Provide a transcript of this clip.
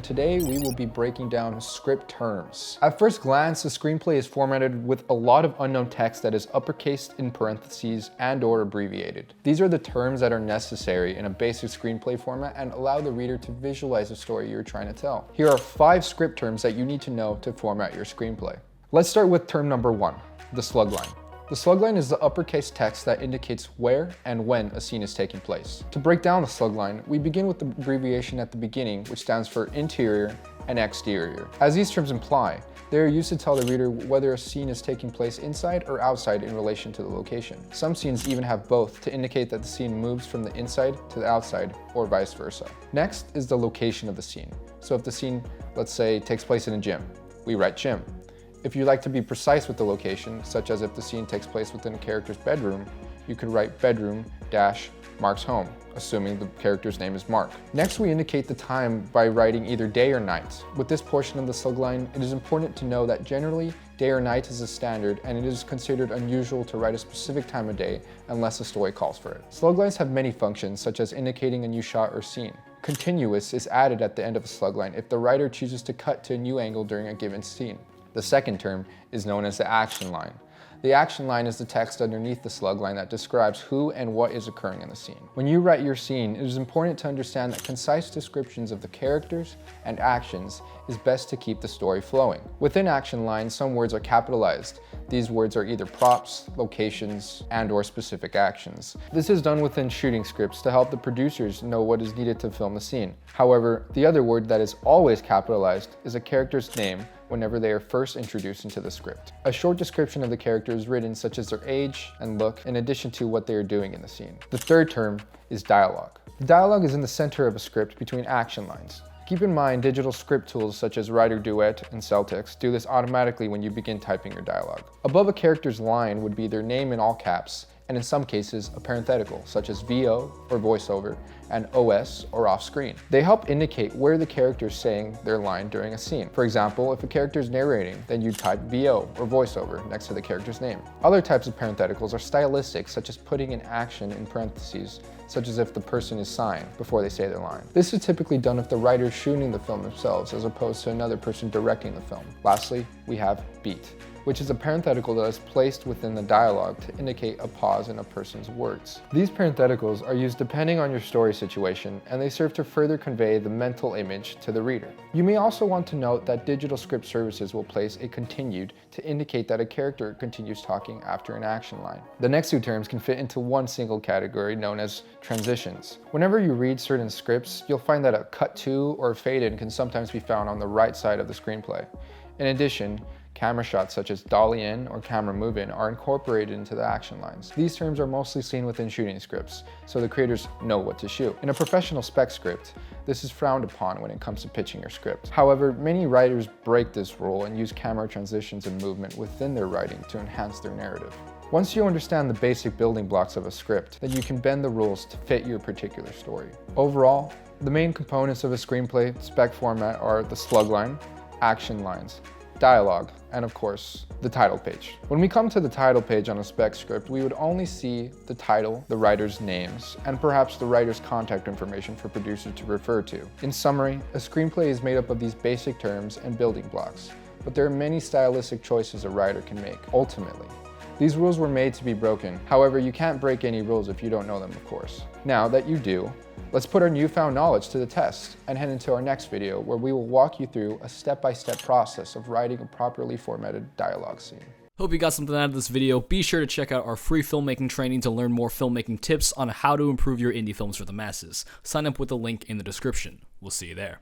today we will be breaking down script terms. At first glance, a screenplay is formatted with a lot of unknown text that is uppercased in parentheses and/or abbreviated. These are the terms that are necessary in a basic screenplay format and allow the reader to visualize the story you're trying to tell. Here are 5 script terms that you need to know to format your screenplay. Let's start with term number 1, the slug line. The slug line is the uppercase text that indicates where and when a scene is taking place. To break down the slug line, we begin with the abbreviation at the beginning, which stands for interior and exterior. As these terms imply, they are used to tell the reader whether a scene is taking place inside or outside in relation to the location. Some scenes even have both to indicate that the scene moves from the inside to the outside or vice versa. Next is the location of the scene. So if the scene, let's say, takes place in a gym, we write gym. If you like to be precise with the location, such as if the scene takes place within a character's bedroom, you could write bedroom dash Mark's home, assuming the character's name is Mark. Next, we indicate the time by writing either day or night. With this portion of the slug line, it is important to know that generally, day or night is a standard, and it is considered unusual to write a specific time of day unless the story calls for it. Slug lines have many functions, such as indicating a new shot or scene. Continuous is added at the end of a slug line if the writer chooses to cut to a new angle during a given scene. The second term is known as the action line. The action line is the text underneath the slug line that describes who and what is occurring in the scene. When you write your scene, it is important to understand that concise descriptions of the characters and actions is best to keep the story flowing. Within action lines, some words are capitalized. These words are either props, locations, and/or specific actions. This is done within shooting scripts to help the producers know what is needed to film the scene. However, the other word that is always capitalized is a character's name whenever they are first introduced into the script. A short description of the character is written, such as their age and look, in addition to what they are doing in the scene. The third term is dialogue. The dialogue is in the center of a script between action lines. Keep in mind, digital script tools such as Writer Duet and Celtics do this automatically when you begin typing your dialogue. Above a character's line would be their name in all caps, and in some cases, a parenthetical, such as VO or voiceover, and OS or off screen. They help indicate where the character is saying their line during a scene. For example, if a character is narrating, then you type VO or voiceover next to the character's name. Other types of parentheticals are stylistic, such as putting an action in parentheses, such as if the person is signed before they say their line. This is typically done if the writer is shooting the film themselves as opposed to another person directing the film. Lastly, we have beat, which is a parenthetical that is placed within the dialogue to indicate a pause in a person's words. These parentheticals are used depending on your story situation, and they serve to further convey the mental image to the reader. You may also want to note that digital script services will place a continued to indicate that a character continues talking after an action line. The next 2 terms can fit into one single category known as transitions. Whenever you read certain scripts, you'll find that a cut to or fade in can sometimes be found on the right side of the screenplay. In addition, camera shots such as dolly in or camera move in are incorporated into the action lines. These terms are mostly seen within shooting scripts, so the creators know what to shoot. In a professional spec script, this is frowned upon when it comes to pitching your script. However, many writers break this rule and use camera transitions and movement within their writing to enhance their narrative. Once you understand the basic building blocks of a script, then you can bend the rules to fit your particular story. Overall, the main components of a screenplay spec format are the slug line, action lines, dialogue, and of course, the title page. When we come to the title page on a spec script, we would only see the title, the writer's names, and perhaps the writer's contact information for producers to refer to. In summary, a screenplay is made up of these basic terms and building blocks, but there are many stylistic choices a writer can make, ultimately. These rules were made to be broken. However, you can't break any rules if you don't know them, of course. Now that you do, let's put our newfound knowledge to the test and head into our next video where we will walk you through a step-by-step process of writing a properly formatted dialogue scene. Hope you got something out of this video. Be sure to check out our free filmmaking training to learn more filmmaking tips on how to improve your indie films for the masses. Sign up with the link in the description. We'll see you there.